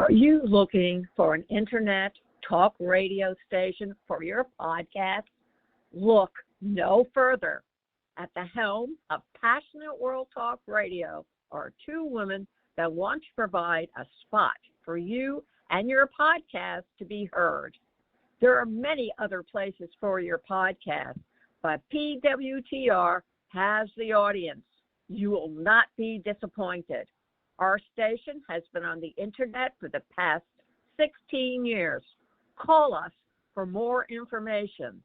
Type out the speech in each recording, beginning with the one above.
Are you looking for an internet talk radio station for your podcast? Look no further. At the helm of Passionate World Talk Radio are two women that want to provide a spot for you and your podcast to be heard. There are many other places for your podcast, but PWTR has the audience. You will not be disappointed. Our station has been on the internet for the past 16 years. Call us for more information.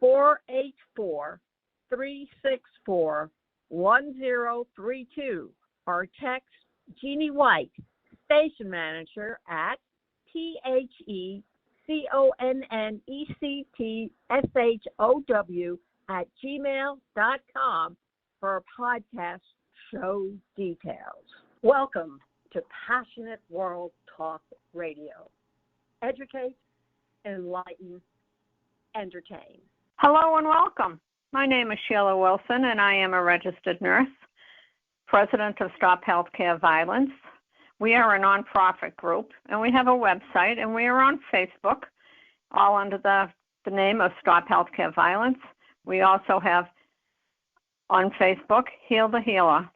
484-364-1032 or text Jeannie White, station manager at THECONNECTSHOW@gmail.com for podcast show details. Welcome to Passionate World Talk Radio. Educate, enlighten, entertain. Hello and welcome. My name is Sheila Wilson, and I am a registered nurse, president of Stop Healthcare Violence. We are a nonprofit group, and we have a website, and we are on Facebook, all under the name of Stop Healthcare Violence. We also have on Facebook, Heal the Healer.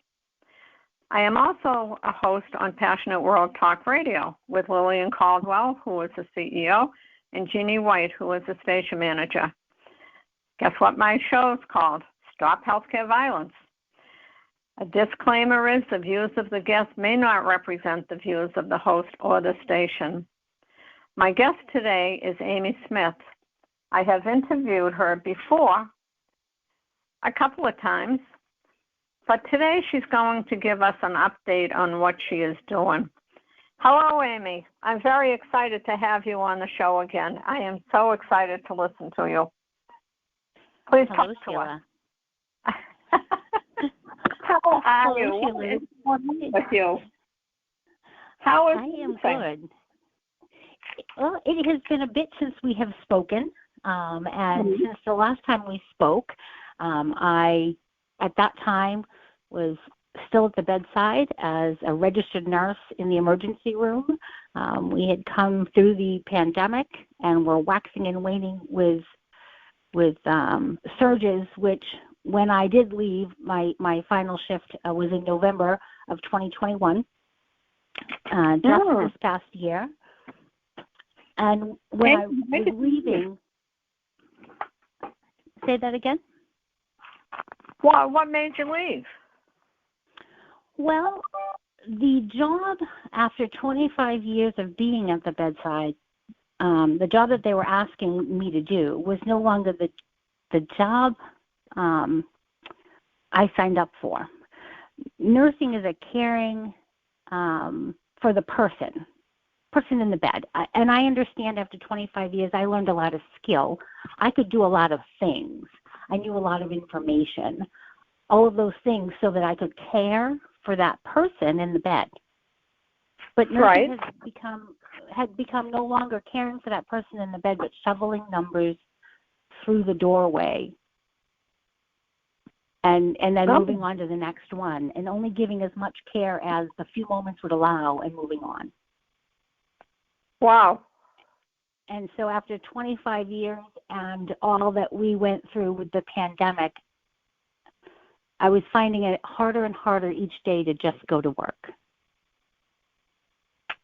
I am also a host on Passionate World Talk Radio with Lillian Caldwell, who is the CEO, and Jeannie White, who is the station manager. Guess what my show is called? Stop Healthcare Violence. A disclaimer is the views of the guest may not represent the views of the host or the station. My guest today is Amy Smith. I have interviewed her before a couple of times, but today she's going to give us an update on what she is doing. Hello, Amy. I'm very excited to have you on the show again. I am so excited to listen to you. Please Hello, talk to Sheila. us. How are you? Sheila. What is going on with you? How is I am thing? good. Well, it has been a bit since we have spoken, and since the last time we spoke, I, at that time, was still at the bedside as a registered nurse in the emergency room. We had come through the pandemic and were waxing and waning with surges, which when I did leave, my final shift was in November of 2021, just this past year. And when I was leaving, say that again? Well, what made you leave? Well, the job, after 25 years of being at the bedside, the job that they were asking me to do was no longer the job I signed up for. Nursing is a caring for the person in the bed. And I understand after 25 years, I learned a lot of skill. I could do a lot of things. I knew a lot of information, all of those things so that I could care for that person in the bed. But nursing had become no longer caring for that person in the bed, but shoveling numbers through the doorway and then moving on to the next one and only giving as much care as the few moments would allow and moving on. Wow. And so after 25 years and all that we went through with the pandemic, I was finding it harder and harder each day to just go to work.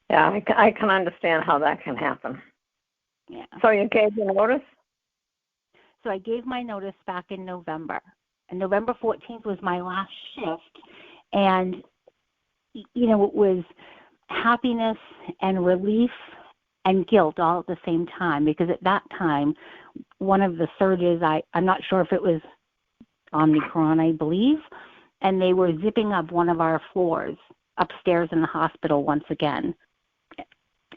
Yeah, I can understand how that can happen. Yeah. So you gave your notice? So I gave my notice back in November. And November 14th was my last shift. And, you know, it was happiness and relief and guilt all at the same time, because at that time, one of the surges, I'm not sure if it was Omicron, I believe, and they were zipping up one of our floors upstairs in the hospital once again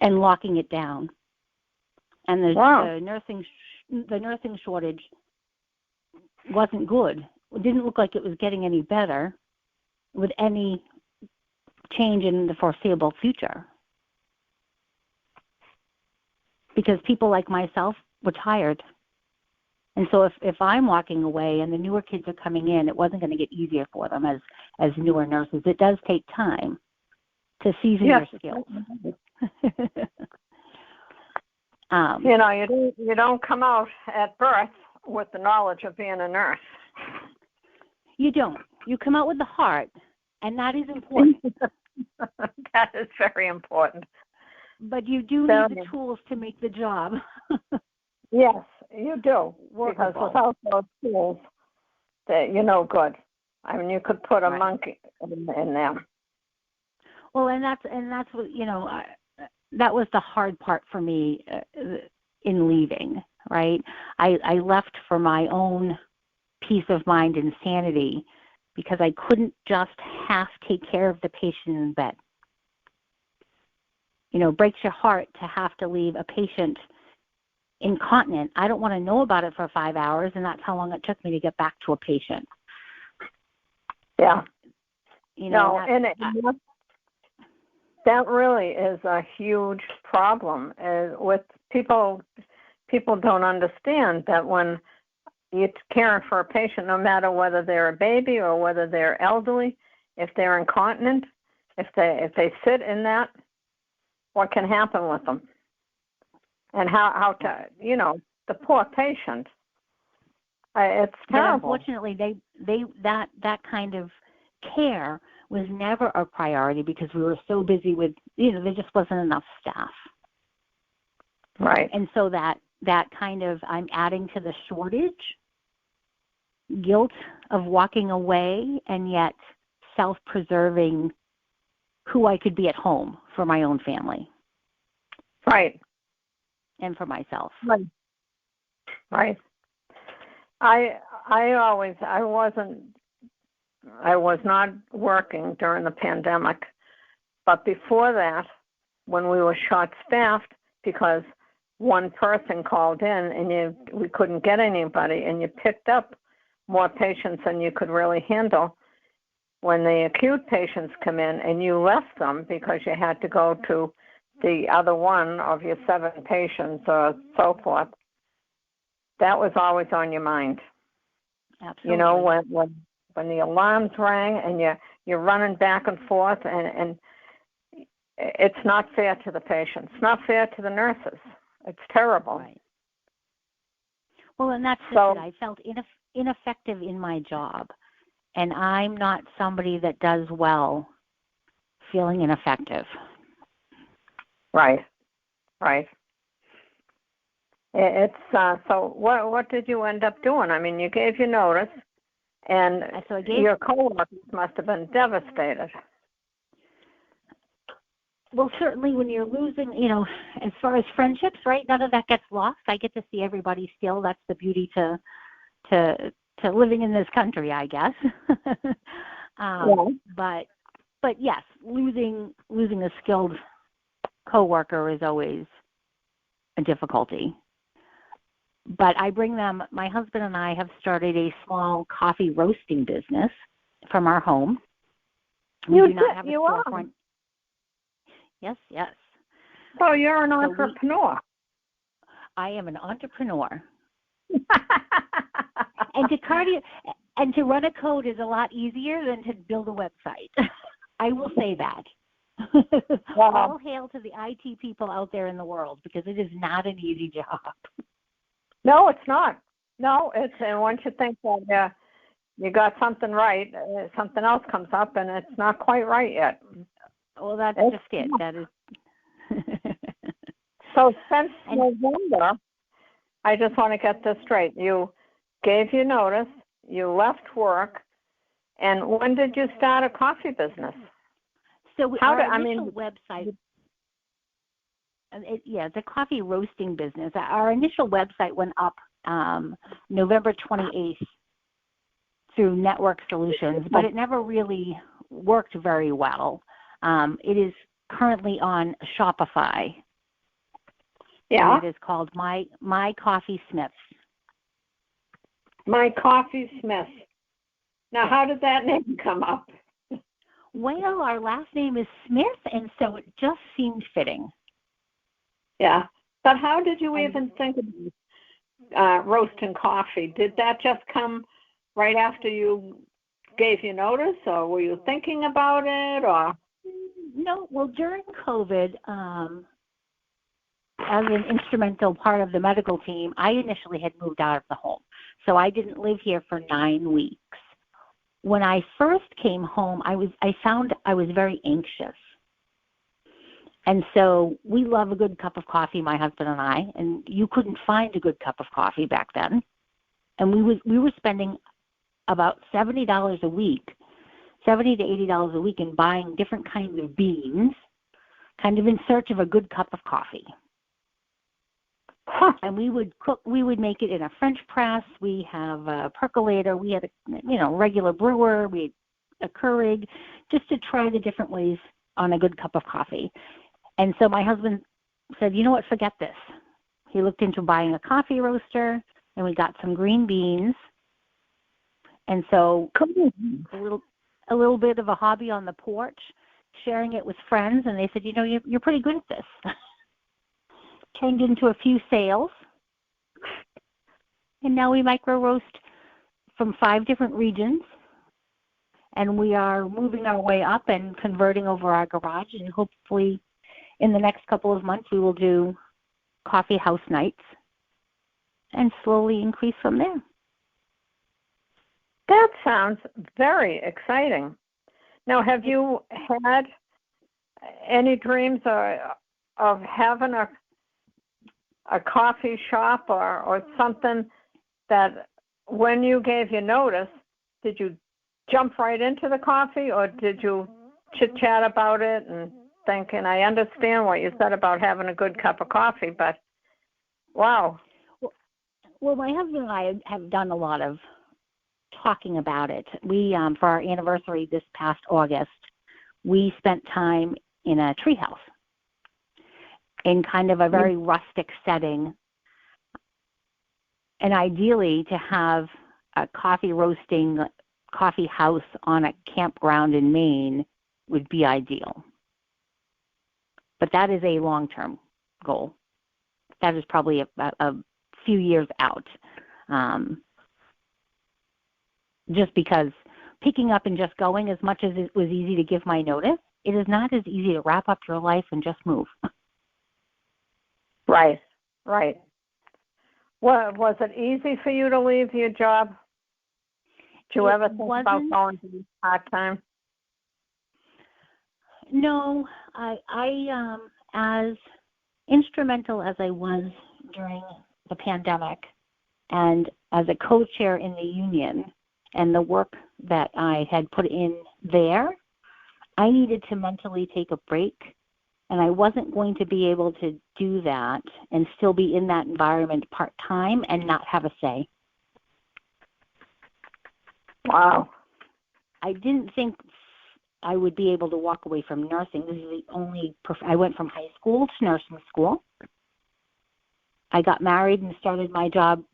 and locking it down. And the nursing shortage wasn't good. It didn't look like it was getting any better with any change in the foreseeable future, because people like myself were tired. And so if I'm walking away and the newer kids are coming in, it wasn't going to get easier for them as newer nurses. It does take time to season your skills. You don't come out at birth with the knowledge of being a nurse. You don't. You come out with the heart, and that is important. That is very important. But you do need the tools to make the job. Yes, you do. Workable. Because without those tools, you're no good. I mean, you could put a monkey in them. Well, and that's what that was the hard part for me in leaving. Right, I left for my own peace of mind and sanity because I couldn't just half take care of the patient in bed. It breaks your heart to have to leave a patient incontinent. I don't want to know about it for 5 hours, and that's how long it took me to get back to a patient. Yeah. That really is a huge problem with people. People don't understand that when you're caring for a patient, no matter whether they're a baby or whether they're elderly, if they're incontinent, if they sit in that, what can happen with them? And how to, the poor patient. It's terrible. But unfortunately, that kind of care was never a priority because we were so busy with, there just wasn't enough staff. Right. And so that kind of, I'm adding to the shortage, guilt of walking away, and yet self-preserving who I could be at home for my own family. Right. And for myself. Right. I was not working during the pandemic, but before that, when we were short-staffed because one person called in and we couldn't get anybody, and you picked up more patients than you could really handle. When the acute patients come in and you left them because you had to go to the other one of your 7 patients or so forth, that was always on your mind. Absolutely. When the alarms rang and you're running back and forth, and it's not fair to the patients. It's not fair to the nurses. It's terrible. Right. Well, and that's just it. I felt ineffective in my job, and I'm not somebody that does well feeling ineffective. Right. It's so. What did you end up doing? I mean, you gave your notice, and your coworkers must have been devastated. Well, certainly when you're losing, as far as friendships, right? None of that gets lost. I get to see everybody still. That's the beauty to living in this country, I guess. But yes, losing a skilled coworker is always a difficulty. But I bring them. My husband and I have started a small coffee roasting business from our home. We do not have a storefront. Yes. So you're an entrepreneur. I am an entrepreneur. And to run a code is a lot easier than to build a website. I will say that. All hail to the IT people out there in the world, because it is not an easy job. No, it's not. No, and once you think that you got something right, something else comes up, and it's not quite right yet. Well, that's just it. That is. So since November, I just want to get this straight. You gave your notice, you left work, and when did you start a coffee business? So initial website. The coffee roasting business. Our initial website went up November 28th through Network Solutions, but it never really worked very well. It is currently on Shopify. Yeah. And it is called My Coffeesmiths. My Coffeesmiths. Now, how did that name come up? Well, our last name is Smith, and so it just seemed fitting. Yeah. But how did you even think of roasting coffee? Did that just come right after you gave your notice, or were you thinking about it, or? No. Well, during COVID, as an instrumental part of the medical team, I initially had moved out of the home. So I didn't live here for 9 weeks. When I first came home, I found I was very anxious. And so we love a good cup of coffee, my husband and I, and you couldn't find a good cup of coffee back then. And we were spending about $70 a week, $70 to $80 a week in buying different kinds of beans, kind of in search of a good cup of coffee. And we would make it in a French press. We have a percolator. We had a regular brewer. We had a Keurig, just to try the different ways on a good cup of coffee. And so my husband said, you know what, forget this. He looked into buying a coffee roaster, and we got some green beans. And so a little bit of a hobby on the porch, sharing it with friends, and they said, you're pretty good at this. Turned into a few sales. And now we micro roast from 5 different regions. And we are moving our way up and converting over our garage. And hopefully in the next couple of months we will do coffee house nights and slowly increase from there. That sounds very exciting. Now, have you had any dreams of having a coffee shop or something that when you gave your notice, did you jump right into the coffee, or did you chit-chat about it and think, and I understand what you said about having a good cup of coffee, but wow. Well, my husband and I have done a lot of talking about it. We, for our anniversary this past August, we spent time in a treehouse in kind of a very rustic setting. And ideally to have a coffee roasting coffee house on a campground in Maine would be ideal. But that is a long-term goal. That is probably a few years out. Just because picking up and just going, as much as it was easy to give my notice, it is not as easy to wrap up your life and just move. Right. Well, was it easy for you to leave your job? Did you ever think about going to be part-time? No, I as instrumental as I was during the pandemic and as a co-chair in the union and the work that I had put in there, I needed to mentally take a break, and I wasn't going to be able to do that and still be in that environment part-time and not have a say. Wow. I didn't think I would be able to walk away from nursing. This is the only I went from high school to nursing school. I got married and started my job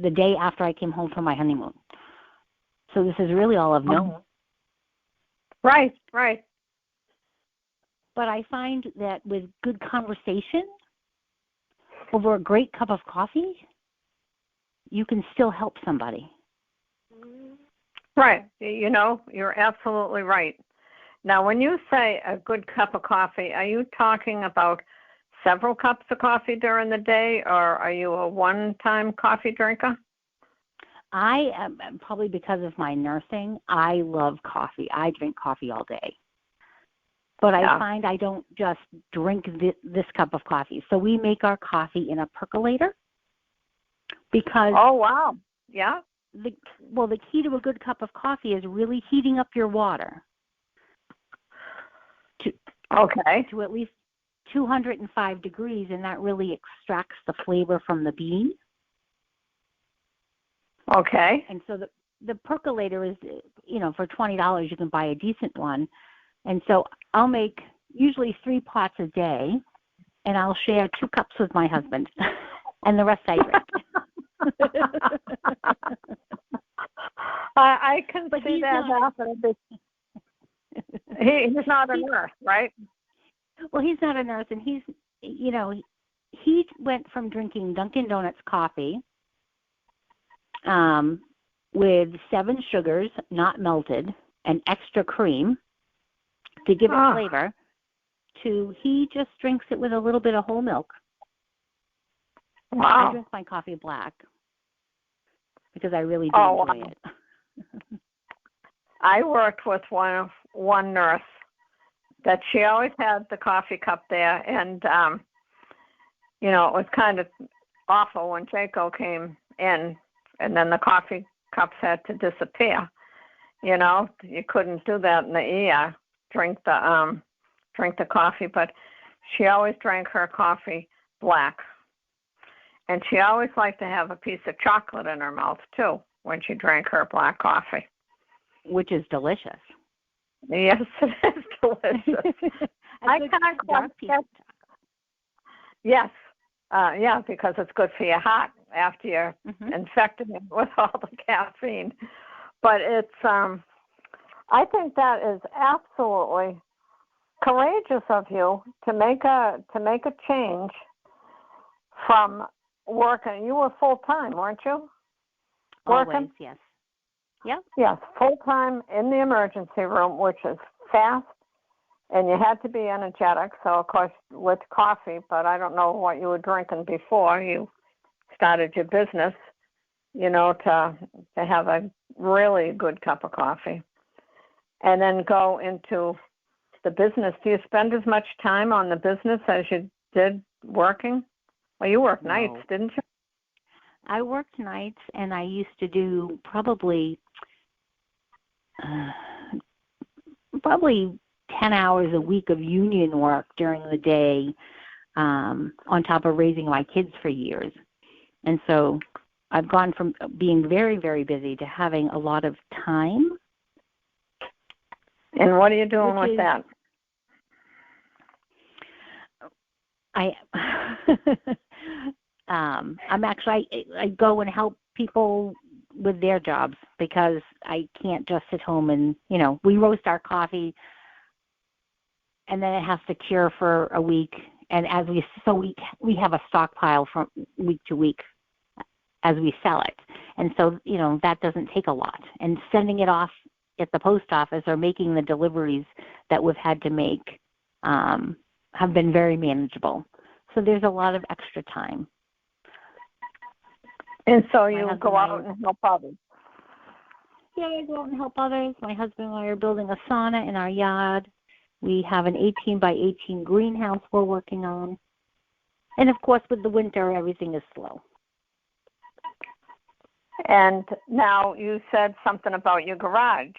the day after I came home from my honeymoon. So this is really all I've known. Right. But I find that with good conversation over a great cup of coffee, you can still help somebody. Right. You're absolutely right. Now, when you say a good cup of coffee, are you talking about several cups of coffee during the day, or are you a one-time coffee drinker? I am, probably because of my nursing, I love coffee. I drink coffee all day. But I find I don't just drink this cup of coffee. So we make our coffee in a percolator because... Oh, wow. Yeah. The key to a good cup of coffee is really heating up your water to at least 205 degrees, and that really extracts the flavor from the bean. Okay. And so the percolator is, for $20 you can buy a decent one. And so I'll make usually 3 pots a day, and I'll share 2 cups with my husband, and the rest I drink. I can see that happening. He's not a nurse, right? Well, he's not a nurse, and he went from drinking Dunkin' Donuts coffee with 7 sugars, not melted, and extra cream to give it flavor, to he just drinks it with a little bit of whole milk Wow. I drink my coffee black because I really do enjoy it. I worked with one nurse that she always had the coffee cup there, and it was kind of awful when Jaco came in, and then the coffee cups had to disappear. You couldn't do that in the ER. Drink the coffee, but she always drank her coffee black, and she always liked to have a piece of chocolate in her mouth too when she drank her black coffee, which is delicious. Yes, it is delicious. I can't quite get. Yes, because it's good for your heart after you're infected with all the caffeine. But it's, I think that is absolutely courageous of you to make a change from working. You were full time, weren't you? Working? Always, yes. Yep. Yes, full time in the emergency room, which is fast, and you had to be energetic. So, of course, with coffee, but I don't know what you were drinking before you started your business. To have a really good cup of coffee, and then go into the business. Do you spend as much time on the business as you did working? Well, you worked nights, didn't you? I worked nights, and I used to do probably 10 hours a week of union work during the day, on top of raising my kids for years. And so I've gone from being very, very busy to having a lot of time. And what are you doing with that? I'm actually, I go and help people with their jobs because I can't just sit home and, we roast our coffee and then it has to cure for a week. And we have a stockpile from week to week as we sell it. And so, that doesn't take a lot. And sending it off at the post office or making the deliveries that we've had to make have been very manageable. So there's a lot of extra time. And so you go out and help others. Yeah, I go out and help others. My husband and I are building a sauna in our yard. We have an 18 by 18 greenhouse we're working on. And, of course, with the winter, everything is slow. And now you said something about your garage.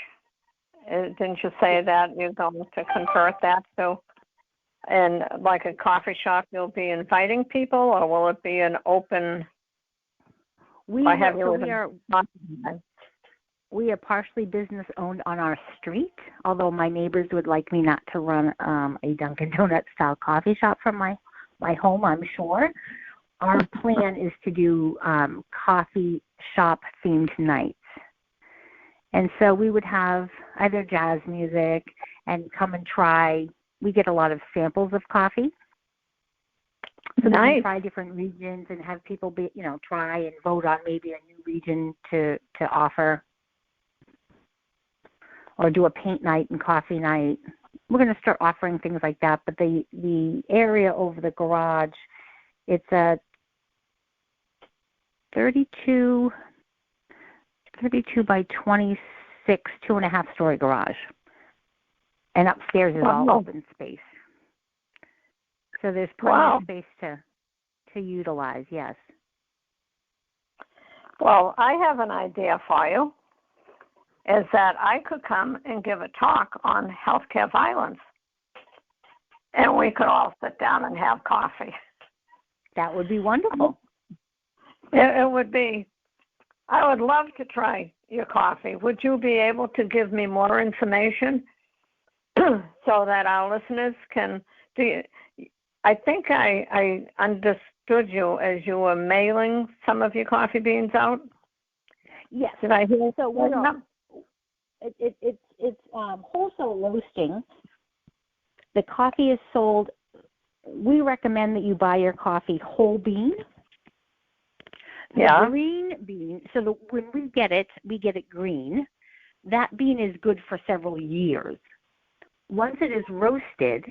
Didn't you say that you're going to convert that to, and like a coffee shop, you'll be inviting people, or will it be an open? We are partially business owned on our street, although my neighbors would like me not to run a Dunkin' Donuts style coffee shop from my home, I'm sure. Our plan is to do coffee shop themed nights. And so we would have either jazz music and come and try. We get a lot of samples of coffee. So nice. We can try different regions and have people try and vote on maybe a new region to offer. Or do a paint night and coffee night. We're going to start offering things like that. But the area over the garage, it's a 32 by 26, 2.5-story garage. And upstairs is all open space. So there's plenty of space to utilize, yes. Well, I have an idea for you, is that I could come and give a talk on healthcare violence. And we could all sit down and have coffee. That would be wonderful. It would be. I would love to try your coffee. Would you be able to give me more information so that our listeners can do? I think I understood you as you were mailing some of your coffee beans out. Yes. Did I hear so? It's wholesale roasting. The coffee is sold. We recommend that you buy your coffee whole bean. Yeah. Green bean. So when we get it green. That bean is good for several years. Once it is roasted,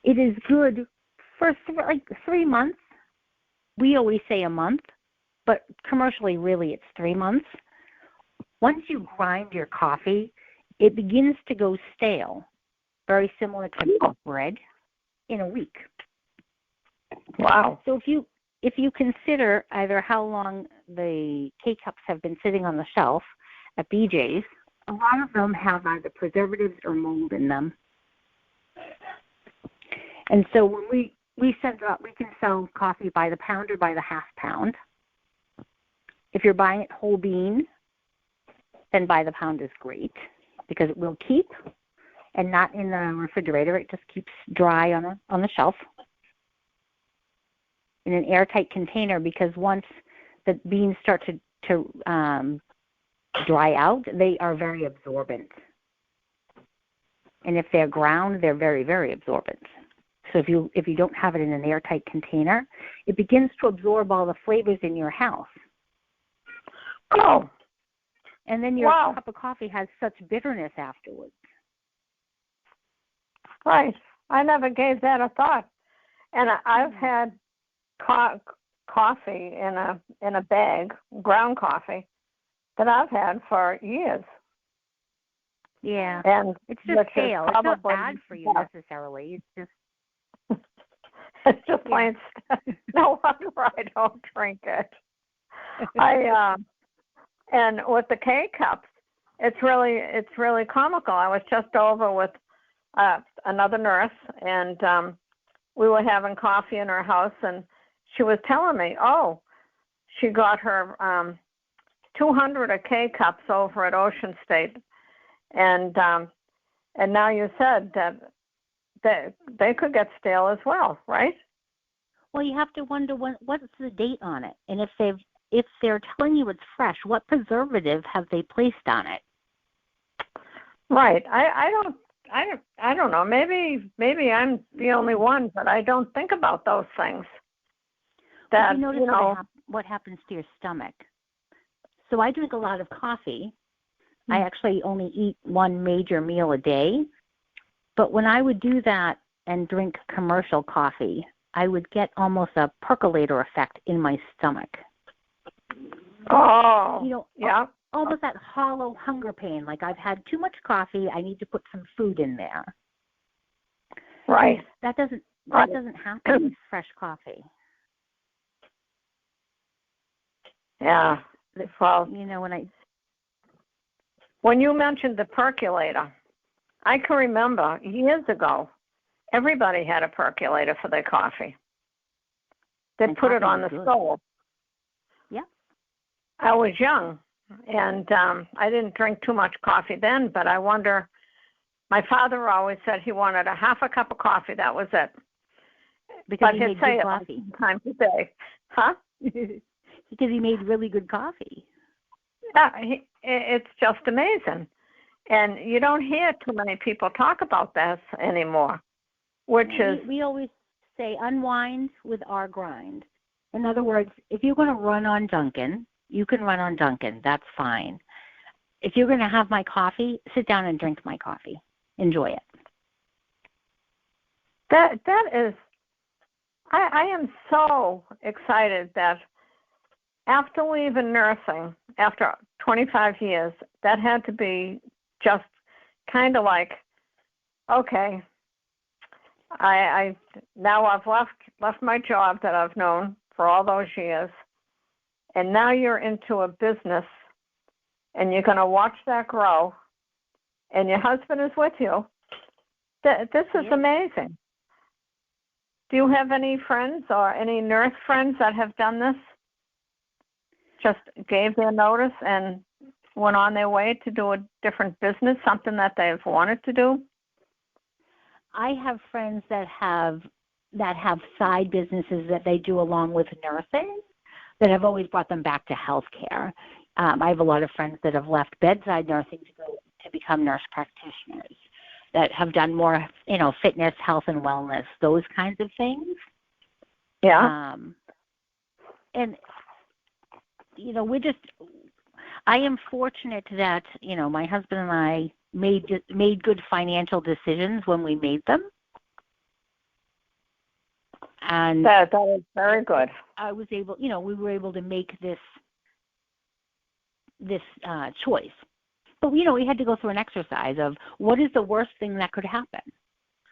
it is good for 3 months. we always say a month, but commercially, really, it's 3 months. Once you grind your coffee, it begins to go stale, very similar to bread, in a week. Wow. So if you consider either how long the K-Cups have been sitting on the shelf at BJ's, a lot of them have either preservatives or mold in them. And so when we can sell coffee by the pound or by the half pound. If you're buying it whole bean, then by the pound is great because it will keep and not in the refrigerator. It just keeps dry on the shelf in an airtight container, because once the beans start to dry out, they are very absorbent. And if they're ground, they're very, very absorbent. So if you don't have it in an airtight container, it begins to absorb all the flavors in your house. Oh. And then your cup of coffee has such bitterness afterwards. Right. I never gave that a thought. And I've had coffee in a bag, ground coffee, that I've had for years. Yeah. And it's just stale. It's not bad for you necessarily. It's just plain stuff. No wonder I don't drink it. And with the K-Cups, it's really comical. I was just over with another nurse, and we were having coffee in her house, and she was telling me, she got her 200 of K-Cups over at Ocean State, and now you said that they could get stale as well, right? Well, you have to wonder what's the date on it, and if they're telling you it's fresh, what preservative have they placed on it? Right. I don't know. Maybe I'm the only one, but I don't think about those things. That you notice what happens to your stomach. So I drink a lot of coffee. I actually only eat one major meal a day. But when I would do that and drink commercial coffee, I would get almost a percolator effect in my stomach. Oh, yeah. Almost that hollow hunger pain, like I've had too much coffee, I need to put some food in there. Right. That doesn't happen with fresh coffee. Yeah. Well, when you mentioned the percolator, I can remember years ago, everybody had a percolator for their coffee. They'd put it on the stove. Yeah. I was young, and I didn't drink too much coffee then, but I wonder, my father always said he wanted a half a cup of coffee. That was it. Because he made good coffee. Times a day. Huh? Because he made really good coffee. Yeah, it's just amazing. And you don't hear too many people talk about this anymore, We always say unwind with our grind. In other words, if you're going to run on Dunkin', you can run on Dunkin'. That's fine. If you're going to have my coffee, sit down and drink my coffee. Enjoy it. That is, I am so excited that after leaving nursing, after 25 years, that had to be just kind of like, okay, now I've left my job that I've known for all those years, and now you're into a business, and you're going to watch that grow, and your husband is with you. This is amazing. Do you have any friends or any nurse friends that have done this? Just gave their notice and went on their way to do a different business, something that they've wanted to do? I have friends that have side businesses that they do along with nursing that have always brought them back to healthcare. I have a lot of friends that have left bedside nursing to become nurse practitioners, that have done more, fitness, health, and wellness, those kinds of things. Yeah. And I am fortunate that, my husband and I made good financial decisions when we made them. And that is very good. I was able, we were able to make this choice. But, we had to go through an exercise of what is the worst thing that could happen?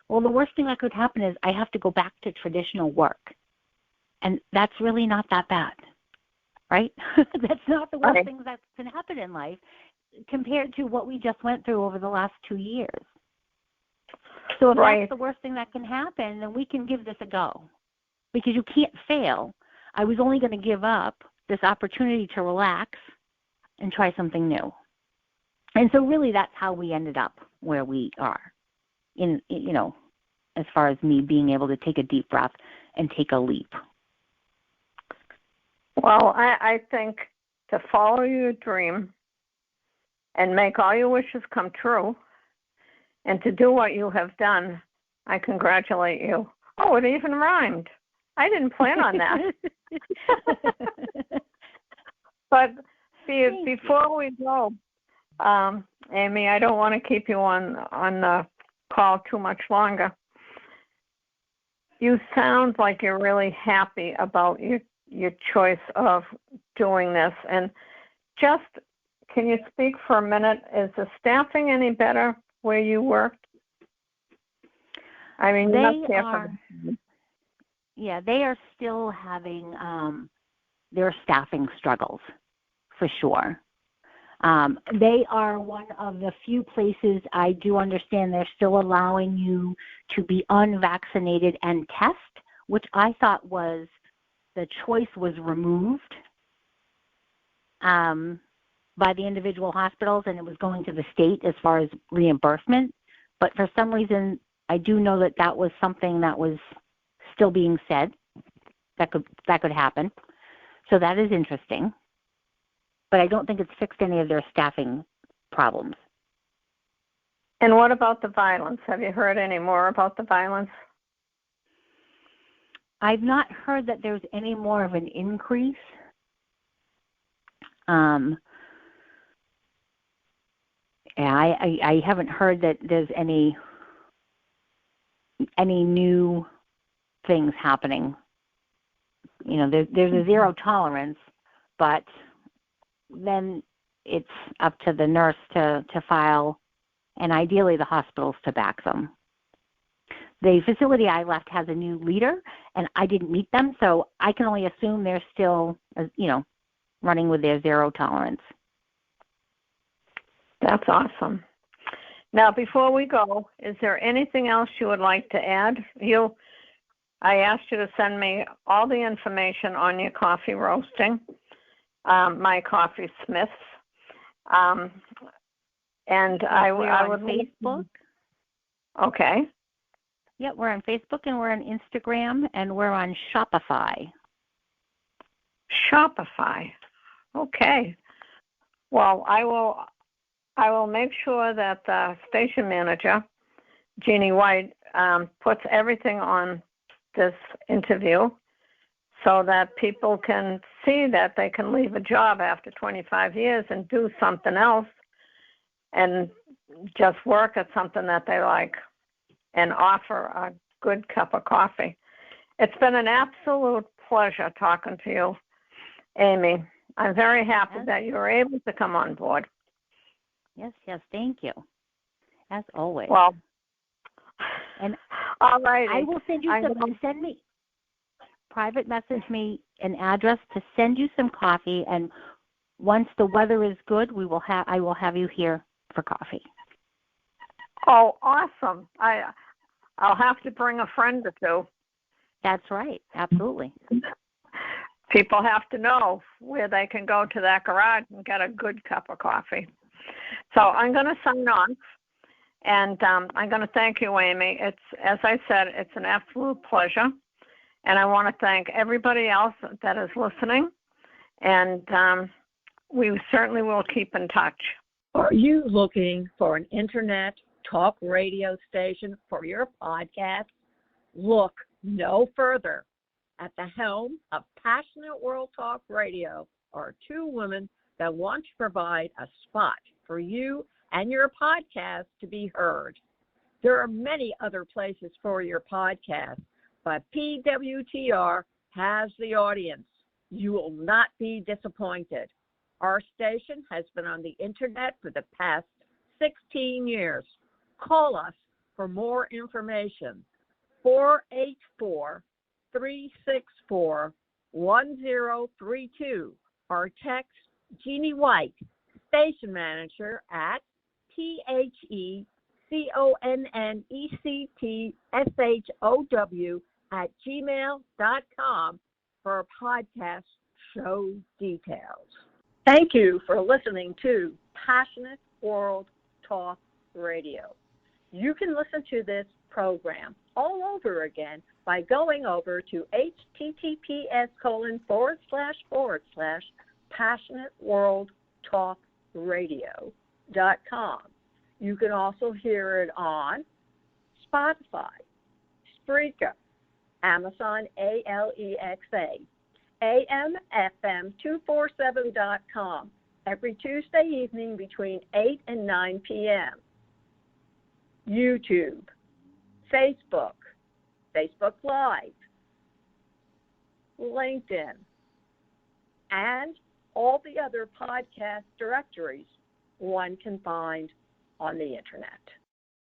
Well, the worst thing that could happen is I have to go back to traditional work. And that's really not that bad, right? That's not the worst thing that can happen in life compared to what we just went through over the last 2 years. So if that's the worst thing that can happen, then we can give this a go. Because you can't fail. I was only going to give up this opportunity to relax and try something new. And so really that's how we ended up where we are, as far as me being able to take a deep breath and take a leap. Well, I think to follow your dream and make all your wishes come true and to do what you have done, I congratulate you. Oh, it even rhymed. I didn't plan on that. But before we go, Amy, I don't want to keep you on the call too much longer. You sound like you're really happy about your choice of doing this. And just, can you speak for a minute? Is the staffing any better where you work? I mean, they are still having their staffing struggles, for sure. They are one of the few places I do understand they're still allowing you to be unvaccinated and test, which I thought was the choice was removed by the individual hospitals, and it was going to the state as far as reimbursement. But for some reason, I do know that was something that was still being said that could happen. So that is interesting. But I don't think it's fixed any of their staffing problems. And what about the violence? Have you heard any more about the violence? I've not heard that there's any more of an increase. I haven't heard that there's any new things happening. There's a zero tolerance, but then it's up to the nurse to file, and ideally the hospitals to back them. The facility I left has a new leader, and I didn't meet them, so I can only assume they're still, running with their zero tolerance. That's awesome. Now, before we go, is there anything else you would like to add? I asked you to send me all the information on your coffee roasting, my Coffeesmiths, and I would Facebook. Okay. Yeah, we're on Facebook and we're on Instagram and we're on Shopify. Shopify. Okay. Well, I will make sure that the station manager, Jeannie White, puts everything on this interview so that people can see that they can leave a job after 25 years and do something else and just work at something that they like and offer a good cup of coffee. It's been an absolute pleasure talking to you, Amy. I'm very happy that you were able to come on board. Yes, thank you. As always. Well, and all right. I will send you private message me an address to send you some coffee, and once the weather is good, I will have you here for coffee. Oh, awesome. I'll have to bring a friend or two. That's right. Absolutely. People have to know where they can go to that garage and get a good cup of coffee. So I'm going to sign on, and I'm going to thank you, Amy. It's, as I said, it's an absolute pleasure, and I want to thank everybody else that is listening, and we certainly will keep in touch. Are you looking for an internet talk radio station for your podcast? Look no further. At the helm of Passionate World Talk Radio are two women that want to provide a spot for you and your podcast to be heard. There are many other places for your podcast, but PWTR has the audience. You will not be disappointed. Our station has been on the internet for the past 16 years. Call us for more information. 484-364-1032 or text Jeannie White, station manager, at THECONNECTSHOW@gmail.com for podcast show details. Thank you for listening to Passionate World Talk Radio. You can listen to this program all over again by going over to https://passionateworldtalkradio.com. You can also hear it on Spotify, Spreaker, Amazon Alexa, AMFM247.com every Tuesday evening between 8 and 9 p.m. YouTube, Facebook, Facebook Live, LinkedIn, and all the other podcast directories one can find on the internet.